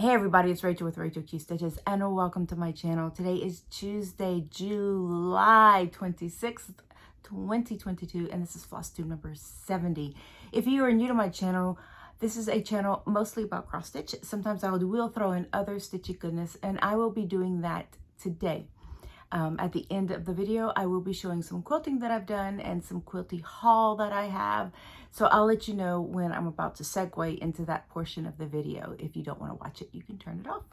Hey everybody, it's Rachel with Rachel Q Stitches and welcome to my channel. Today is Tuesday, July 26th, 2022, and this is FlossTube number 70. If you are new to my channel, this is a channel mostly about cross stitch. Sometimes I will throw in other stitchy goodness, and I will be doing that today. At the end of the video, I will be showing some quilting that I've done and some quilty haul that I have. So I'll let you know when I'm about to segue into that portion of the video. If you don't want to watch it, you can turn it off.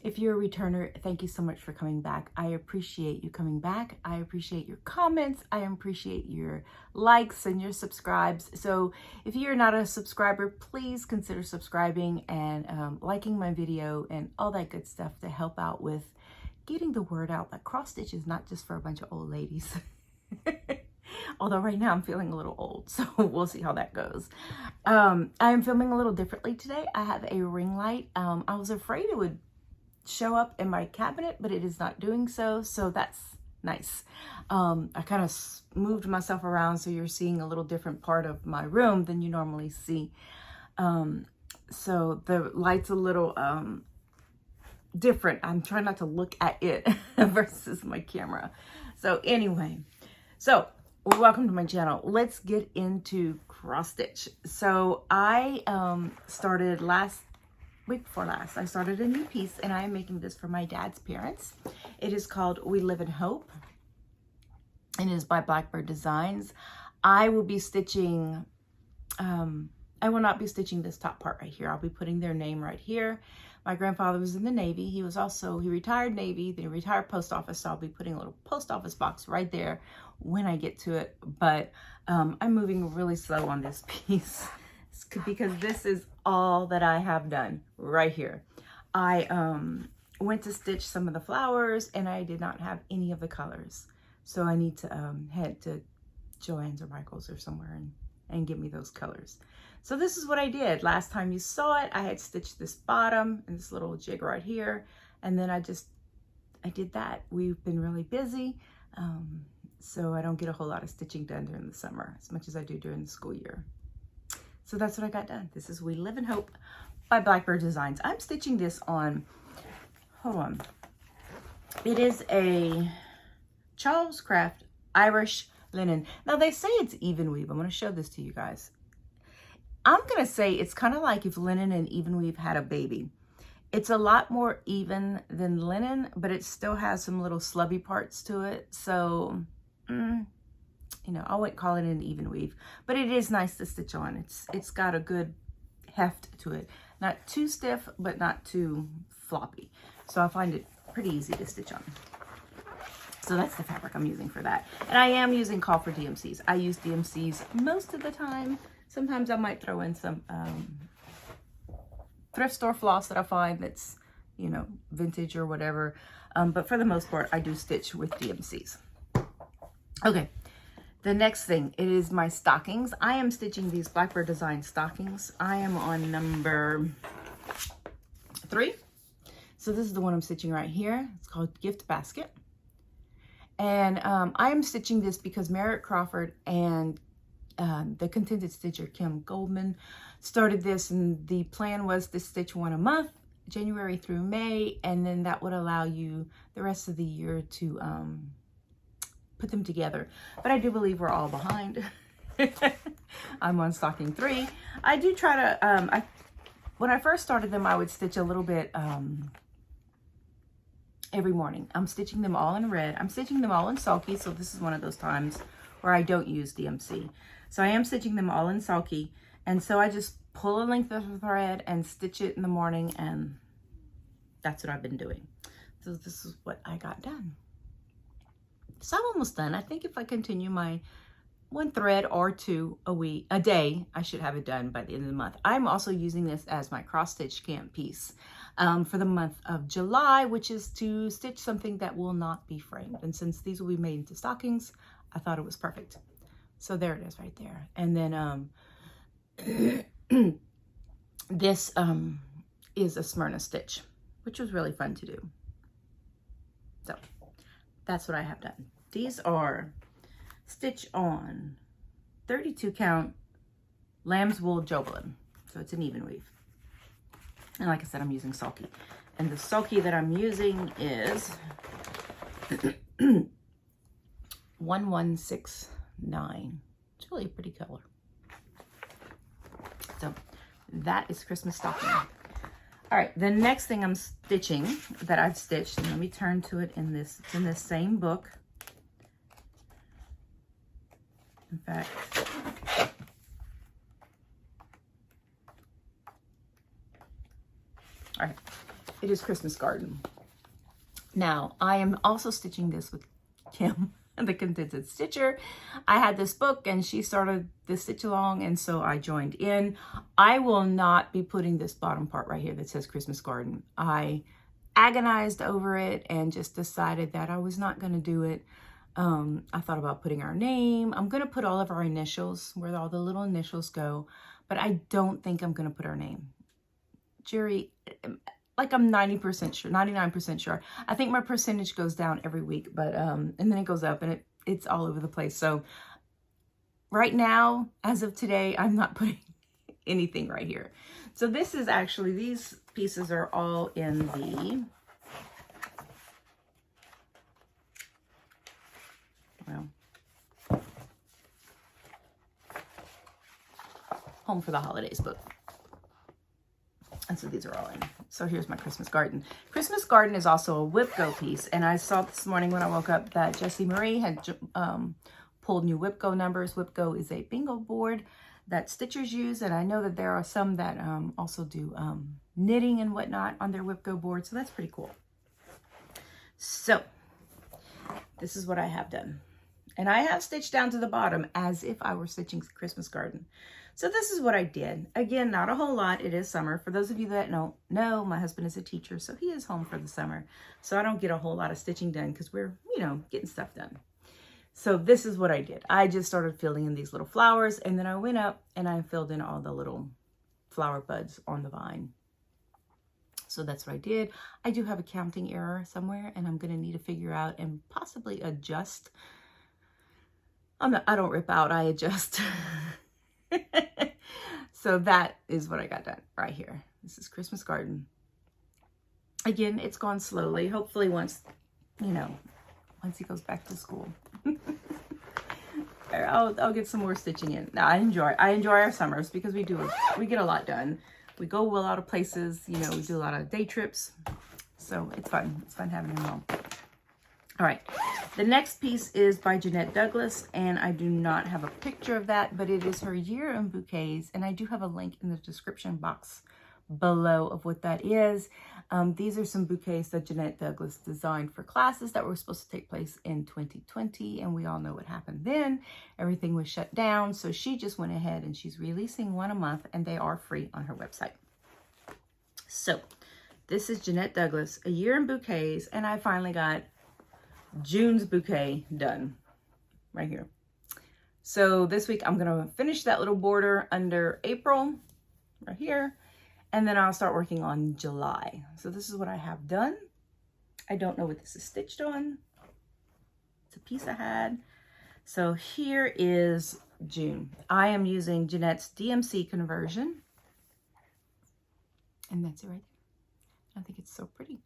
If you're a returner, thank you so much for coming back. I appreciate you coming back. I appreciate your comments. I appreciate your likes and your subscribes. So if you're not a subscriber, please consider subscribing and liking my video and all that good stuff to help out with getting the word out that cross stitch is not just for a bunch of old ladies. Although right now I'm feeling a little old, so we'll see how that goes. I am filming a little differently today. I have a ring light. I was afraid it would show up in my cabinet, but it is not doing so, so that's nice. I kind of moved myself around, so you're seeing a little different part of my room than you normally see. So the light's a little different. I'm trying not to look at it versus my camera. So anyway, so welcome to my channel. Let's get into cross stitch. So I started week before last, I started a new piece, and I am making this for my dad's parents. It is called We Live in Hope, and it is by Blackbird Designs. I will be stitching, I will not be stitching this top part right here. I'll be putting their name right here. My grandfather was in the Navy. He retired Navy, then he retired post office, so I'll be putting a little post office box right there when I get to it. But I'm moving really slow on this piece because this is all that I have done right here. I went to stitch some of the flowers, and I did not have any of the colors. So I need to head to Joann's or Michael's or somewhere and get me those colors. So this is what I did. Last time you saw it, I had stitched this bottom and this little jig right here. And then I did that. We've been really busy. So I don't get a whole lot of stitching done during the summer as much as I do during the school year. So that's what I got done. This is We Live in Hope by Blackbird Designs. I'm stitching this on, hold on. It is a Charles Craft Irish linen. Now they say it's even weave. I'm going to show this to you guys. I'm going to say it's kind of like if linen and even weave had a baby. It's a lot more even than linen, but it still has some little slubby parts to it. So, you know, I wouldn't call it an even weave, but it is nice to stitch on. It's got a good heft to it. Not too stiff, but not too floppy. So I find it pretty easy to stitch on. So that's the fabric I'm using for that. And I am using Crawford DMCs. I use DMCs most of the time. Sometimes I might throw in some thrift store floss that I find that's, you know, vintage or whatever. But for the most part, I do stitch with DMCs. Okay, the next thing, it is my stockings. I am stitching these Blackbird Design stockings. I am on number 3. So this is the one I'm stitching right here. It's called Gift Basket. And I am stitching this because Merritt Crawford and the Contented Stitcher Kim Goldman started this, and the plan was to stitch one a month, January through May, and then that would allow you the rest of the year to put them together. But I do believe we're all behind. I'm on stocking 3. I do try to, when I first started them, I would stitch a little bit every morning. I'm stitching them all in red. I'm stitching them all in sulky, so this is one of those times where I don't use DMC. So I am stitching them all in sulky, and so I just pull a length of the thread and stitch it in the morning, and that's what I've been doing. So this is what I got done. So I'm almost done. I think if I continue my 1 thread or 2 a day, I should have it done by the end of the month. I'm also using this as my cross stitch camp piece for the month of July, which is to stitch something that will not be framed. And since these will be made into stockings, I thought it was perfect. So there it is right there. And then this is a Smyrna stitch, which was really fun to do. So that's what I have done. These are stitch on 32 count lamb's wool Jobelin. So it's an even weave. And like I said, I'm using Sulky. And the Sulky that I'm using is 1169. It's really a pretty color. So that is Christmas stocking. All right, the next thing I'm stitching that I've stitched, and let me turn to it in this, it's in this same book. In fact, all right, it is Christmas Garden. Now, I am also stitching this with Kim, the Contented Stitcher. I had this book and she started the stitch along, and so I joined in. I will not be putting this bottom part right here that says Christmas Garden. I agonized over it and just decided that I was not going to do it. I thought about putting our name. I'm going to put all of our initials where all the little initials go, but I don't think I'm going to put our name. Jerry, like I'm 90% sure, 99% sure. I think my percentage goes down every week, but and then it goes up, and it's all over the place. So right now, as of today, I'm not putting anything right here. So this is actually, these pieces are all in the, well, Home for the Holidays book. And so these are all in. So here's my Christmas Garden. Christmas Garden is also a Whip Go piece. And I saw this morning when I woke up that Jessie Marie had pulled new Whip Go numbers. Whip Go is a bingo board that stitchers use. And I know that there are some that also do knitting and whatnot on their Whip Go board. So that's pretty cool. So this is what I have done. And I have stitched down to the bottom as if I were stitching Christmas Garden. So this is what I did. Again, not a whole lot. It is summer. For those of you that don't know, my husband is a teacher, so he is home for the summer. So I don't get a whole lot of stitching done because we're, you know, getting stuff done. So this is what I did. I just started filling in these little flowers, and then I went up and I filled in all the little flower buds on the vine. So that's what I did. I do have a counting error somewhere, and I'm going to need to figure out and possibly adjust. I don't rip out, I adjust. So that is what I got done right here. This is Christmas Garden. Again, it's gone slowly. Hopefully once, you know, once he goes back to school. I'll get some more stitching in. Now, I enjoy our summers because we get a lot done. We go a lot of places, you know, we do a lot of day trips. So it's fun. It's fun having him home. All right, the next piece is by Jeanette Douglas, and I do not have a picture of that, but it is her Year in Bouquets, and I do have a link in the description box below of what that is. These are some bouquets that Jeanette Douglas designed for classes that were supposed to take place in 2020, and we all know what happened then. Everything was shut down, so she just went ahead and she's releasing one a month, and they are free on her website. So this is Jeanette Douglas, A Year in Bouquets, and I finally got June's bouquet done right here. So this week I'm gonna finish that little border under April right here, and then I'll start working on July. So this is what I have done. I don't know what this is stitched on. It's a piece I had. So here is June. I am using Jeanette's DMC conversion, and that's it right there. I think it's so pretty.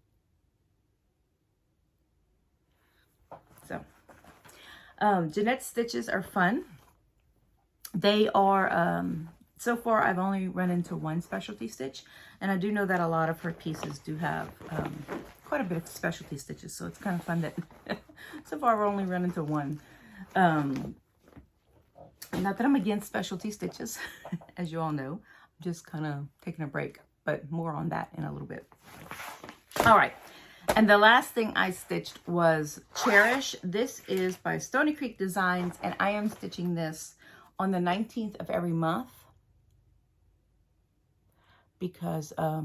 So, Jeanette's stitches are fun. They are, so far I've only run into one specialty stitch, and I do know that a lot of her pieces do have quite a bit of specialty stitches, so it's kind of fun that so far I've only run into one. Not that I'm against specialty stitches, as you all know. I'm just kind of taking a break, but more on that in a little bit. All right. And the last thing I stitched was Cherish. This is by Stony Creek Designs, and I am stitching this on the 19th of every month because my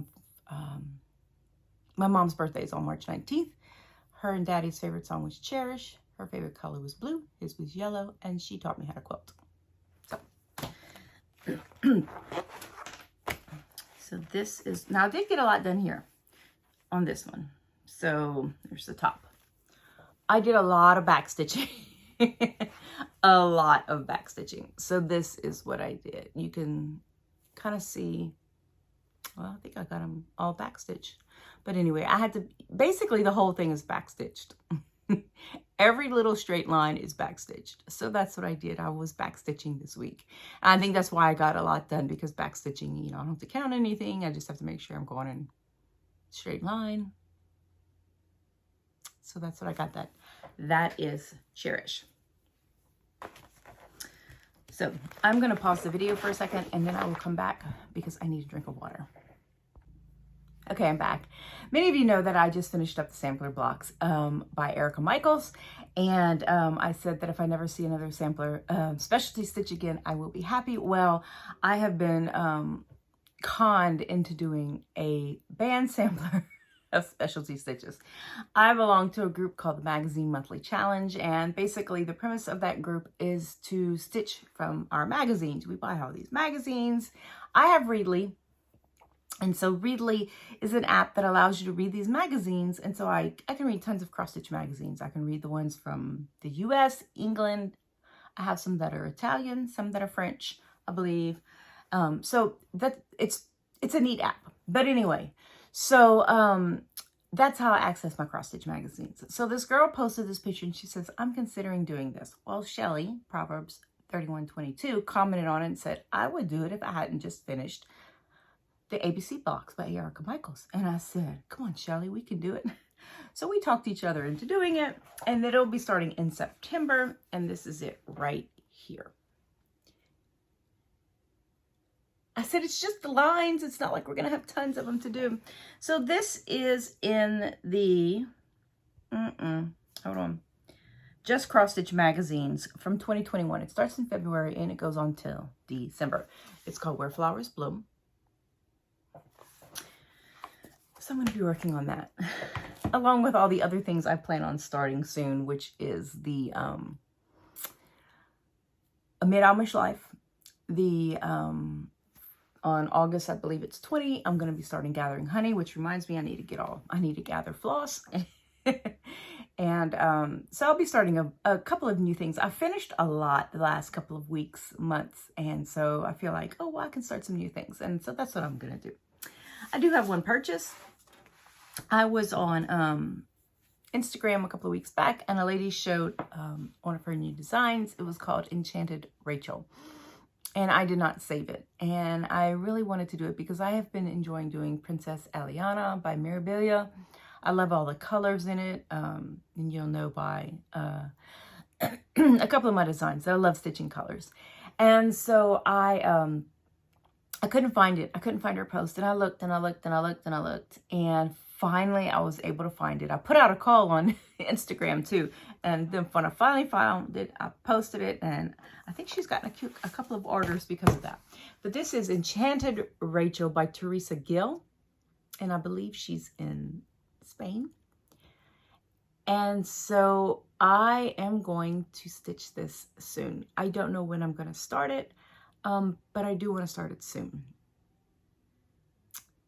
mom's birthday is on March 19th. Her and Daddy's favorite song was Cherish. Her favorite color was blue. His was yellow, and she taught me how to quilt. So this is, now I did get a lot done here on this one. So there's the top. I did a lot of back stitching. A lot of back stitching. So this is what I did. You can kind of see Well, I think I got them all backstitched. But anyway, I had to, basically the whole thing is backstitched. Every little straight line is backstitched. So that's what I did. I was backstitching this week. And I think that's why I got a lot done, because backstitching, you know, I don't have to count anything. I just have to make sure I'm going in straight line. So that's what I got that. That is Cherish. So I'm going to pause the video for a second and then I will come back because I need a drink of water. Okay, I'm back. Many of you know that I just finished up the sampler blocks by Erica Michaels. And I said that if I never see another sampler specialty stitch again, I will be happy. Well, I have been conned into doing a band sampler of specialty stitches. I belong to a group called the Magazine Monthly Challenge, and basically the premise of that group is to stitch from our magazines. We buy all these magazines. I have Readly, and so Readly is an app that allows you to read these magazines, and so I can read tons of cross-stitch magazines. I can read the ones from the US, England. I have some that are Italian, some that are French, I believe. So that it's a neat app. But anyway, so that's how I access my cross-stitch magazines. So this girl posted this picture and she says, I'm considering doing this. Well, Shelly Proverby3122 commented on it and said, I would do it if I hadn't just finished the ABC blocks by Erica Michaels. And I said, come on, Shelly, we can do it. So we talked each other into doing it, and it'll be starting in September. And this is it right here. I said, it's just the lines. It's not like we're going to have tons of them to do. So this is in the, hold on, Just Cross Stitch magazines from 2021. It starts in February and it goes on till December. It's called Where Flowers Bloom. So I'm going to be working on that, along with all the other things I plan on starting soon, which is the Mid-Amish Life, the on August, I believe it's 20, I'm going to be starting gathering honey, which reminds me I need to gather floss. And so I'll be starting a couple of new things. I finished a lot the last couple of weeks, months. And so I feel like, oh, well, I can start some new things. And so that's what I'm going to do. I do have one purchase. I was on Instagram a couple of weeks back and a lady showed one of her new designs. It was called Enchanted Rachel. And I did not save it. And I really wanted to do it because I have been enjoying doing Princess Elliana by Mirabilia. I love all the colors in it. And you'll know by a couple of my designs that I love stitching colors. And so I couldn't find it. I couldn't find her post. And I looked and I looked and I looked and I looked. And finally I was able to find it. I put out a call on Instagram too. And then when I finally found it, I posted it. And I think she's gotten a couple of orders because of that. But this is Enchanted Rachel by Teresa Gil. And I believe she's in Spain. And so I am going to stitch this soon. I don't know when I'm going to start it. But I do want to start it soon.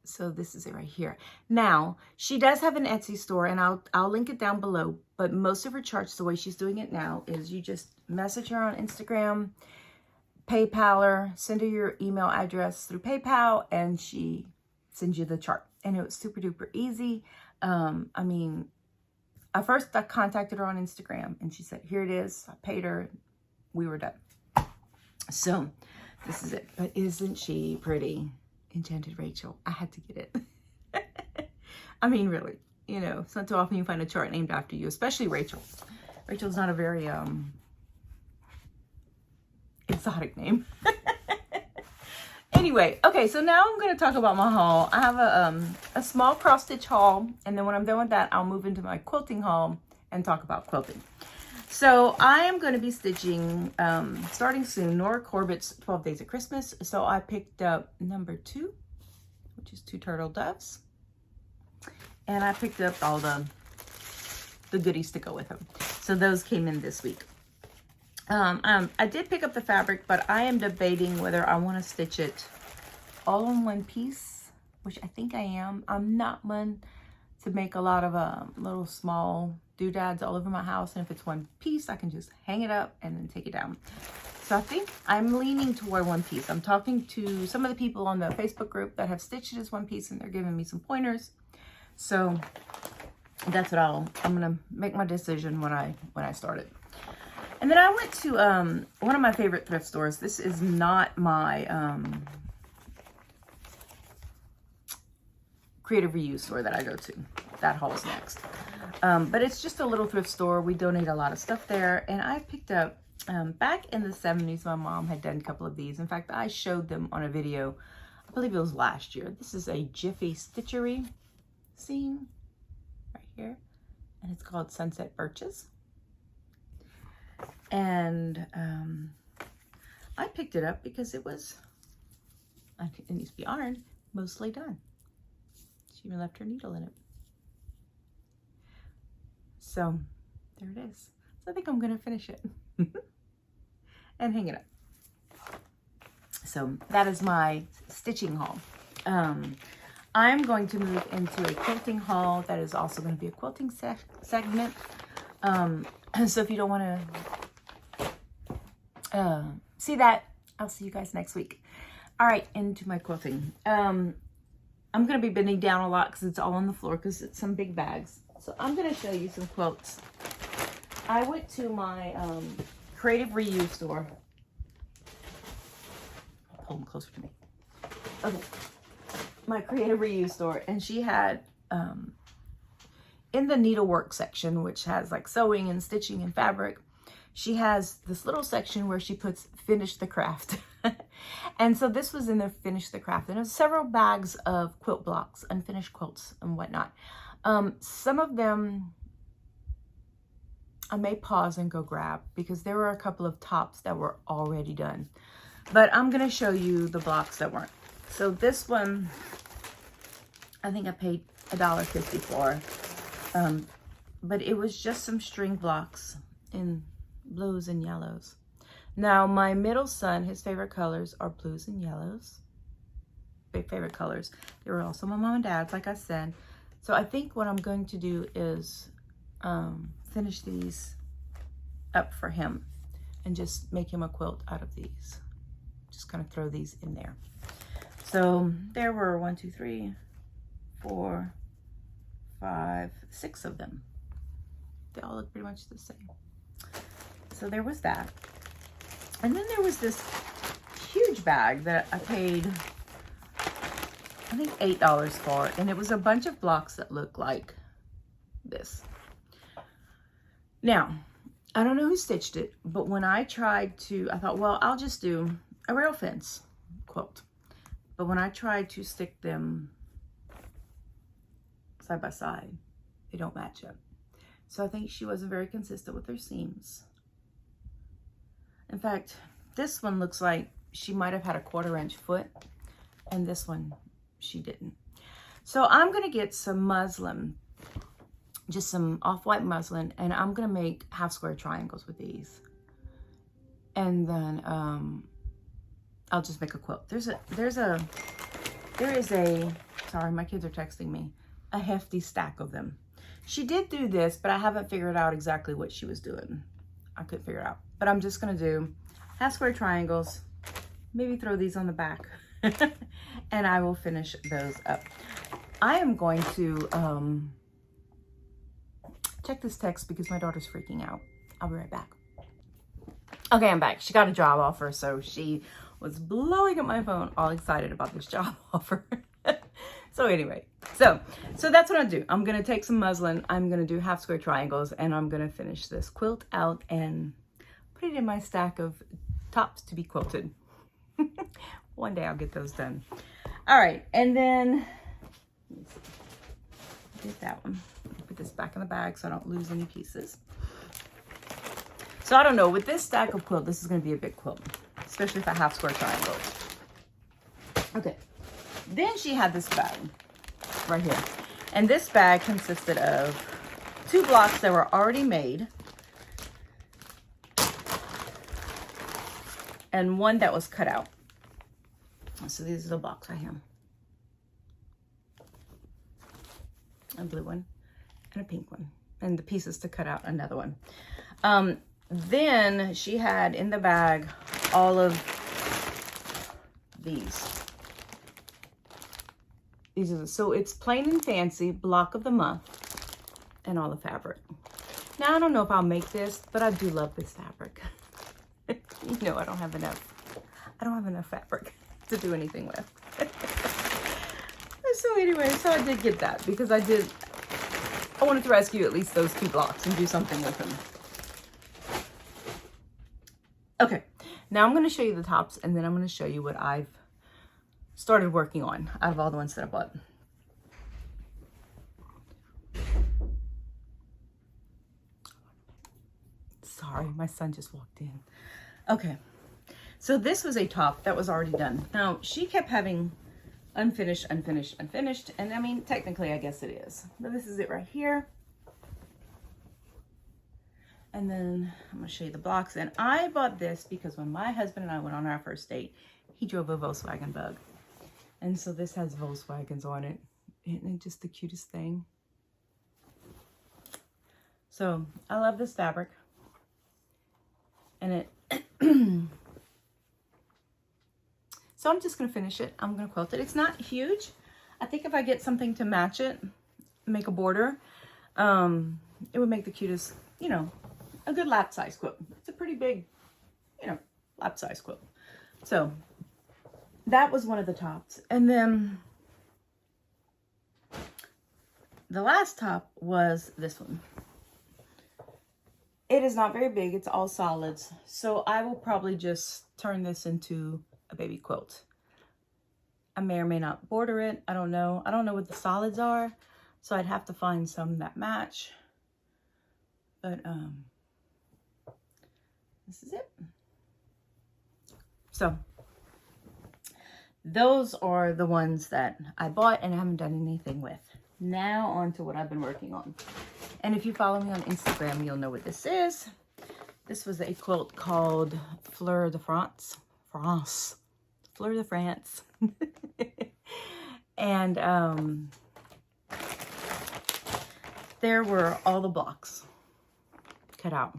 So this is it right here. Now, she does have an Etsy store, and I'll link it down below. But most of her charts, the way she's doing it now, is you just message her on Instagram, PayPal her, send her your email address through PayPal, and she sends you the chart. And it was super duper easy. I mean, at first I contacted her on Instagram, and she said, here it is. I paid her. We were done. So this is it. But isn't she pretty? Enchanted Rachel. I had to get it. I mean, really, you know, it's not too often you find a chart named after you, especially Rachel. Rachel's not a very exotic name. Anyway, okay, so now I'm going to talk about my haul. I have a small cross stitch haul, and then when I'm done with that, I'll move into my quilting haul and talk about quilting. So I am going to be stitching, starting soon, Nora Corbett's 12 Days of Christmas. So I picked up number 2, which is 2 turtle doves. And I picked up all the goodies to go with them. So those came in this week. I did pick up the fabric, but I am debating whether I want to stitch it all in one piece, which I think I am. I'm not one to make a lot of little small doodads all over my house, and if it's one piece I can just hang it up and then take it down. So I think I'm leaning toward one piece. I'm talking to some of the people on the Facebook group that have stitched it as one piece, and they're giving me some pointers. So that's what I'm gonna make my decision when I start it. And then I went to one of my favorite thrift stores. This is not my creative reuse store that I go to. That haul's next. But it's just a little thrift store. We donate a lot of stuff there. And I picked up, back in the 70s, my mom had done a couple of these. In fact, I showed them on a video. I believe it was last year. This is a Jiffy Stitchery seam right here. And it's called Sunset Birches. And I picked it up because it was, it needs to be honored, mostly done. She even left her needle in it. So there it is. So I think I'm going to finish it and hang it up. So that is my stitching haul. I'm going to move into a quilting haul that is also going to be a quilting segment. So if you don't want to see that, I'll see you guys next week. All right, into my quilting. I'm going to be bending down a lot because it's all on the floor because it's some big bags. So I'm going to show you some quilts. I went to my creative reuse store. Pull them closer to me. Okay. My creative reuse store, and she had in the needlework section, which has like sewing and stitching and fabric, she has this little section where she puts finish the craft. And so this was in the finish the craft, and there's several bags of quilt blocks, unfinished quilts and whatnot. Some of them I may pause and go grab because there were a couple of tops that were already done, but I'm going to show you the blocks that weren't. So this one, I think I paid $1.50 for, but it was just some string blocks in blues and yellows. Now my middle son, his favorite colors are blues and yellows. Big favorite colors. They were also my mom and dad's, like I said. So I think what I'm going to do is finish these up for him and just make him a quilt out of these. Just kind of throw these in there. So there were 1, 2, 3, 4, 5, 6 of them. They all look pretty much the same. So there was that. And then there was this huge bag that I paid, I think $8 for, and it was a bunch of blocks that look like this. Now, I don't know who stitched it, but when I tried to, I thought, well, I'll just do a rail fence quilt. But when I tried to stick them side by side, they don't match up. So I think she wasn't very consistent with her seams. In fact, this one looks like she might have had a 1/4 inch foot, and this one she didn't. So I'm gonna get some muslin, just some off-white muslin, and I'm gonna make half square triangles with these. And then I'll just make a quilt. There is a, sorry, my kids are texting me, a hefty stack of them. She did do this, but I haven't figured out exactly what she was doing. I couldn't figure it out. But I'm just gonna do half square triangles, maybe throw these on the back, and I will finish those up. I am going to check this text because my daughter's freaking out. I'll be right back. Okay, I'm back. She got a job offer, so she was blowing up my phone, all excited about this job offer. So anyway, so that's what I'll do. I'm gonna take some muslin, I'm gonna do half square triangles, and I'm gonna finish this quilt out and put it in my stack of tops to be quilted. One day I'll get those done. All right, and then let me see. Get that one. Put this back in the bag so I don't lose any pieces. So I don't know, with this stack of quilt, this is gonna be a big quilt, especially for half square triangles. Okay, then she had this bag right here. And this bag consisted of 2 blocks that were already made and 1 that was cut out. So these are the blocks right here. A blue one and a pink one. And the pieces to cut out another one. Then she had in the bag all of these. These are so it's plain and fancy, block of the month, and all the fabric. Now I don't know if I'll make this, but I do love this fabric. You know, I don't have enough fabric to do anything with. So anyway, so I did get that because I wanted to rescue at least those 2 blocks and do something with them. Okay, now I'm going to show you the tops, and then I'm going to show you what I've started working on out of all the ones that I bought. Sorry, my son just walked in. Okay, so this was a top that was already done. Now, she kept having unfinished, unfinished, unfinished, and I mean, technically, I guess it is. But this is it right here. And then I'm going to show you the blocks. And I bought this because when my husband and I went on our first date, he drove a Volkswagen Bug. And so this has Volkswagens on it. Isn't it just the cutest thing? So I love this fabric. And it... So I'm just going to finish it. I'm going to quilt it. It's not huge. I think if I get something to match it, make a border, it would make the cutest, you know, a good lap size quilt. It's a pretty big, you know, lap size quilt. So that was one of the tops. And then the last top was this one. It is not very big. It's all solids. So I will probably just turn this into a baby quilt. I may or may not border it. I don't know. I don't know what the solids are. So I'd have to find some that match. But this is it. So those are the ones that I bought and I haven't done anything with. Now on to what I've been working on. And if you follow me on Instagram, you'll know what this is. This was a quilt called Fleur de France. Fleur de France. And there were all the blocks cut out.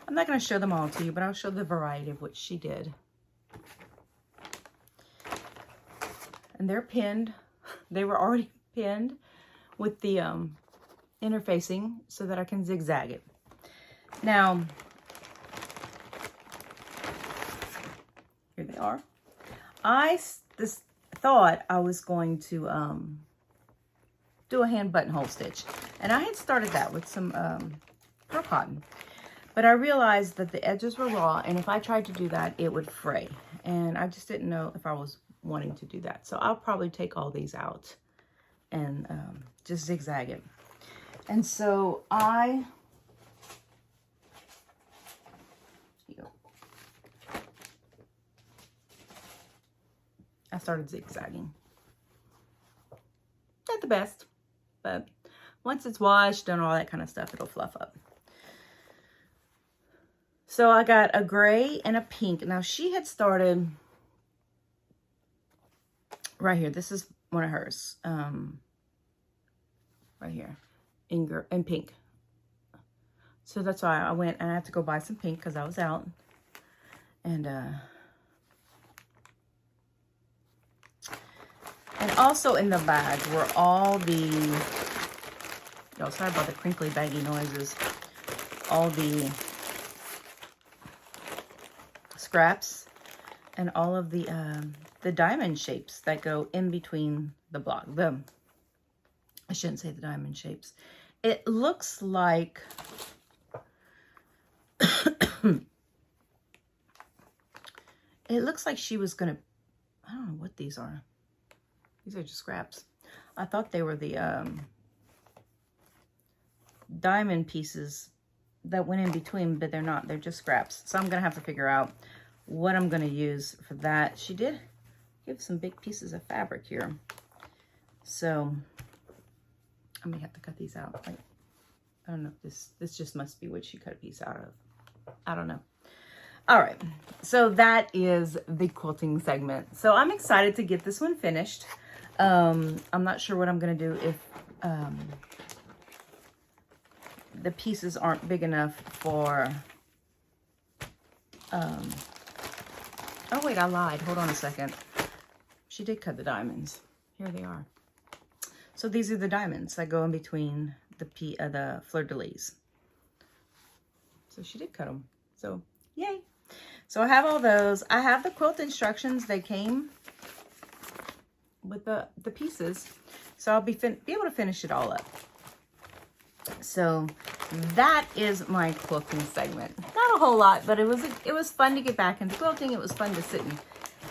I'm not going to show them all to you, but I'll show the variety of what she did. And they're pinned. They were already pinned with the interfacing so that I can zigzag it. Now, here they are. I thought I was going to do a hand buttonhole stitch. And I had started that with some pearl cotton. But I realized that the edges were raw, and if I tried to do that, it would fray. And I just didn't know if I was wanting to do that. So I'll probably take all these out and just zigzag it. And so I started zigzagging. Not the best, but once it's washed and all that kind of stuff, it'll fluff up. So I got a gray and a pink. Now she had started right here. This is one of hers. Right here in pink. So that's why I went and I had to go buy some pink because I was out. And also in the bag were all the, y'all, sorry about the crinkly baggy noises, all the scraps and all of the diamond shapes that go in between the block. I shouldn't say the diamond shapes. It looks like it looks like she was gonna, I don't know what these are. These are just scraps. I thought they were the diamond pieces that went in between, but they're not. They're just scraps. So I'm gonna have to figure out what I'm gonna use for that. She did give some big pieces of fabric here, so I may have to cut these out. Like, I don't know if this just must be what she cut a piece out of. I don't know. All right, so that is the quilting segment. So I'm excited to get this one finished. I'm not sure what I'm gonna do if the pieces aren't big enough for Oh, wait, I lied. Hold on a second. She did cut the diamonds. Here they are. So these are the diamonds that go in between the fleur-de-lis. So she did cut them. So, yay. So I have all those. I have the quilt instructions. They came with the pieces. So I'll be able to finish it all up. So that is my quilting segment. Not a whole lot, but it was fun to get back into quilting. It was fun to sit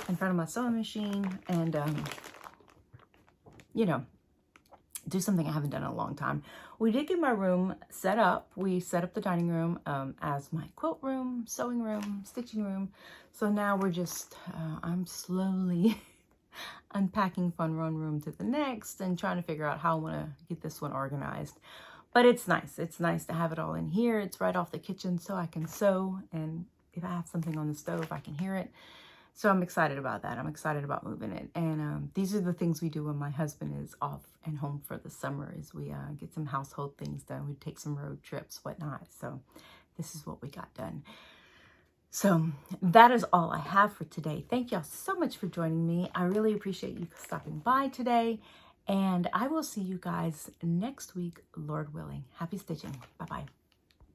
in front of my sewing machine and, you know, do something I haven't done in a long time. We did get my room set up. We set up the dining room as my quilt room, sewing room, stitching room. So now we're just, I'm slowly unpacking from one room to the next and trying to figure out how I want to get this one organized. But it's nice. It's nice to have it all in here. It's right off the kitchen so I can sew. And if I have something on the stove, I can hear it. So I'm excited about that. I'm excited about moving it. And these are the things we do when my husband is off and home for the summer is we get some household things done. We take some road trips, whatnot. So this is what we got done. So that is all I have for today. Thank y'all so much for joining me. I really appreciate you stopping by today. And I will see you guys next week, Lord willing. Happy stitching. Bye-bye.